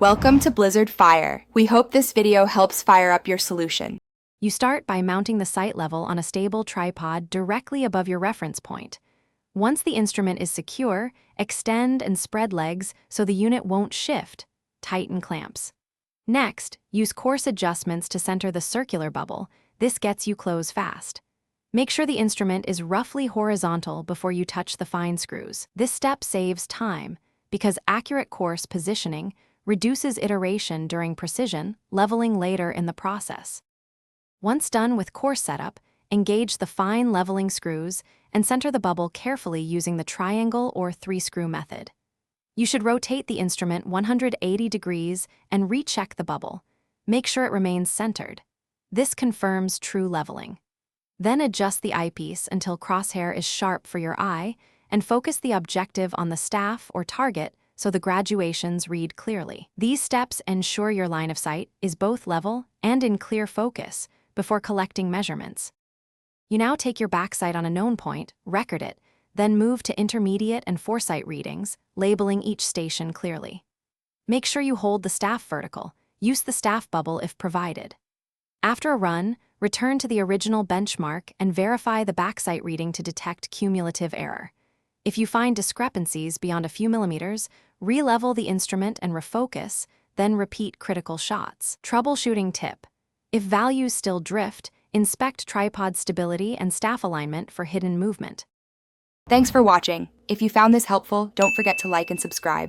Welcome to Blizzard Fire. We hope this video helps fire up your solution. You start by mounting the sight level on a stable tripod directly above your reference point. Once the instrument is secure, extend and spread legs so the unit won't shift. Tighten clamps. Next, use coarse adjustments to center the circular bubble. This gets you close fast. Make sure the instrument is roughly horizontal before you touch the fine screws. This step saves time because accurate course positioning reduces iteration during precision, leveling later in the process. Once done with course setup, engage the fine leveling screws and center the bubble carefully using the triangle or 3-screw method. You should rotate the instrument 180 degrees and recheck the bubble. Make sure it remains centered. This confirms true leveling. Then adjust the eyepiece until crosshair is sharp for your eye and focus the objective on the staff or target so the graduations read clearly. These steps ensure your line of sight is both level and in clear focus before collecting measurements. You now take your backsight on a known point, record it, then move to intermediate and foresight readings, labeling each station clearly. Make sure you hold the staff vertical. Use the staff bubble if provided. After a run, return to the original benchmark and verify the backsight reading to detect cumulative error. If you find discrepancies beyond a few millimeters, re-level the instrument and refocus, then repeat critical shots. Troubleshooting tip: if values still drift, inspect tripod stability and staff alignment for hidden movement. Thanks for watching. If you found this helpful, don't forget to like and subscribe.